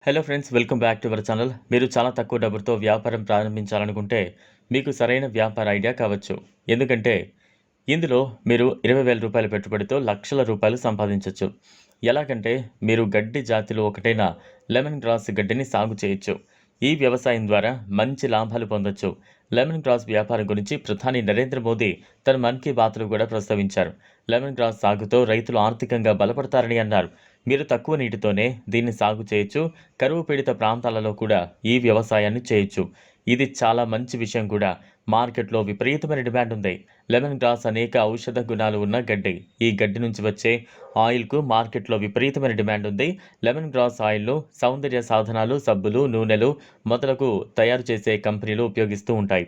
Hello friends, welcome back to our channel. మీరు చాలా తక్కువ డబ్బుతో వ్యాపారం ప్రారంభించాలనుకుంటే మీకు సరైన వ్యాపార ఐడియా కావచ్చు. ఎందుకంటే ఇందులో మీరు 20,000 రూపాయల పెట్టుబడితో లక్షల రూపాయలు సంపాదించొచ్చు. ఎలాగంటే మీరు గడ్డి జాతిలో ఒకటైన లెమన్ గ్రాస్ గడ్డిని సాగు చేయొచ్చు. ఈ వ్యవసాయం ద్వారా మంచి లాభాలు పొందొచ్చు. లెమన్ గ్రాస్ వ్యాపారం గురించి ప్రధాని నరేంద్ర మోదీ తన మన్ కీ బాత్లో కూడా ప్రస్తావించారు. లెమన్ గ్రాస్ సాగుతో రైతులు ఆర్థికంగా బలపడతారని అన్నారు. మీరు తక్కువ నీటితోనే దీన్ని సాగు చేయొచ్చు. కరువు పీడిత ప్రాంతాలలో కూడా ఈ వ్యవసాయాన్ని చేయొచ్చు. ఇది చాలా మంచి విషయం కూడా. మార్కెట్లో విపరీతమైన డిమాండ్ ఉంది. లెమన్ గ్రాస్ అనేక ఔషధ గుణాలు ఉన్న గడ్డి. ఈ గడ్డి నుంచి వచ్చే ఆయిల్కు మార్కెట్లో విపరీతమైన డిమాండ్ ఉంది. లెమన్ గ్రాస్ ఆయిల్ను సౌందర్య సాధనాలు, సబ్బులు, నూనెలు మొదలగు తయారు చేసే కంపెనీలు ఉపయోగిస్తూ ఉంటాయి.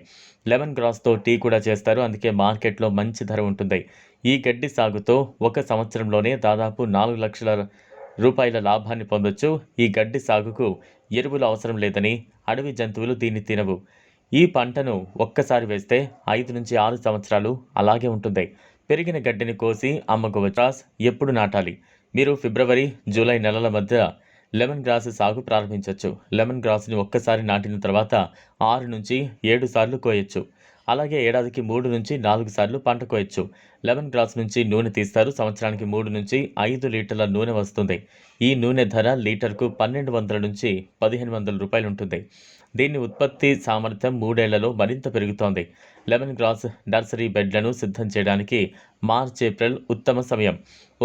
లెమన్ గ్రాస్తో టీ కూడా చేస్తారు. అందుకే మార్కెట్లో మంచి ధర ఉంటుంది. ఈ గడ్డి సాగుతో ఒక సంవత్సరంలోనే దాదాపు 4 లక్షల రూపాయల లాభాన్ని పొందొచ్చు. ఈ గడ్డి సాగుకు ఎరువులు అవసరం లేదని, అడవి జంతువులు దీన్ని తినవు. ఈ పంటను ఒక్కసారి వేస్తే 5 నుంచి 6 సంవత్సరాలు అలాగే ఉంటుంది. పెరిగిన గడ్డిని కోసి అమ్ముకోవచ్చు. గ్రాస్ ఎప్పుడు నాటాలి? మీరు ఫిబ్రవరి, జూలై నెలల మధ్య లెమన్ గ్రాస్ సాగు ప్రారంభించవచ్చు. లెమన్ గ్రాస్ని ఒక్కసారి నాటిన తర్వాత 6 నుంచి 7 సార్లు కోయొచ్చు. అలాగే ఏడాదికి 3 నుంచి 4 సార్లు పంట కోయొచ్చు. లెమన్ గ్రాస్ నుంచి నూనె తీస్తారు. సంవత్సరానికి 3 నుంచి 5 లీటర్ల నూనె వస్తుంది. ఈ నూనె ధర లీటర్కు 1200 నుంచి 1500 రూపాయలు ఉంటుంది. దీని ఉత్పత్తి సామర్థ్యం 3 ఏళ్లలో మరింత పెరుగుతోంది. లెమన్ గ్రాస్ నర్సరీ బెడ్లను సిద్ధం చేయడానికి మార్చ్, ఏప్రిల్ ఉత్తమ సమయం.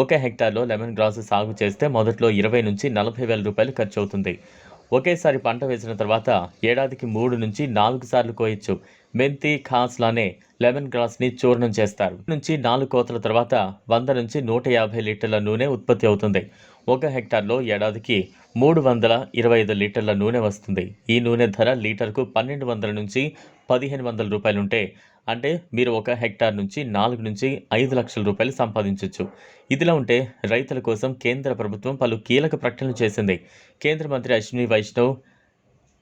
1 హెక్టార్లో లెమన్ గ్రాస్ సాగు చేస్తే మొదట్లో 20 నుంచి 40 వేల రూపాయలు ఖర్చు అవుతుంది. ఒకేసారి పంట వేసిన తర్వాత ఏడాదికి 3 నుంచి 4 సార్లు కోయొచ్చు. మెంతి, ఖాస్లానే లెమన్ గ్రాస్ని చూర్ణం చేస్తారు. నుంచి 4 కోతల తర్వాత 100 నుంచి 150 లీటర్ల నూనె ఉత్పత్తి అవుతుంది. 1 హెక్టార్లో ఏడాదికి 325 లీటర్ల నూనె వస్తుంది. ఈ నూనె ధర లీటర్కు 1200 నుంచి 1500 రూపాయలుంటే, అంటే మీరు 1 హెక్టార్ నుంచి 4 నుంచి 5 లక్షల రూపాయలు సంపాదించవచ్చు. ఇదిలా ఉంటే రైతుల కోసం కేంద్ర ప్రభుత్వం పలు కీలక ప్రకటనలు చేసింది. కేంద్ర మంత్రి అశ్విని వైష్ణవ్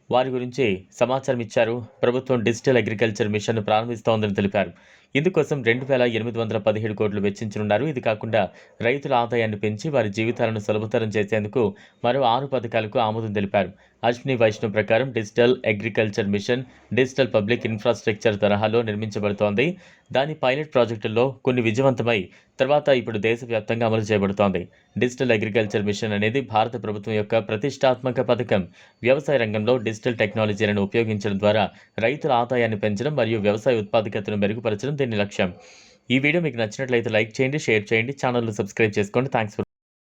వారి గురించి సమాచారం ఇచ్చారు. ప్రభుత్వం డిజిటల్ అగ్రికల్చర్ మిషన్ను ప్రారంభిస్తోందని తెలిపారు. ఇందుకోసం 2,817 కోట్లు వెచ్చించనున్నారు. ఇది కాకుండా రైతుల ఆదాయాన్ని పెంచి వారి జీవితాలను సులభతరం చేసేందుకు మరో 6 పథకాలకు ఆమోదం తెలిపారు. అశ్విని వైష్ణవ్ ప్రకారం digital agriculture machine digital public infrastructure తరహాలో నిర్మించబడుతోంది. దాని పైలట్ ప్రాజెక్టుల్లో కొన్ని విజయవంతమై తర్వాత ఇప్పుడు దేశవ్యాప్తంగా అమలు చేయబడుతోంది. డిజిటల్ అగ్రికల్చర్ మిషన్ అనేది భారత ప్రభుత్వం యొక్క ప్రతిష్టాత్మక పథకం. వ్యవసాయ రంగంలో డిజిటల్ టెక్నాలజీలను ఉపయోగించడం ద్వారా రైతుల ఆదాయాన్ని పెంచడం మరియు వ్యవసాయ ఉత్పాదకతను మెరుగుపరచడం దీని లక్ష్యం. ఈ వీడియో మీకు నచ్చినట్లయితే లైక్ చేయండి, షేర్ చేయండి, ఛానల్ను సబ్స్క్రైబ్ చేసుకోండి. థ్యాంక్స్.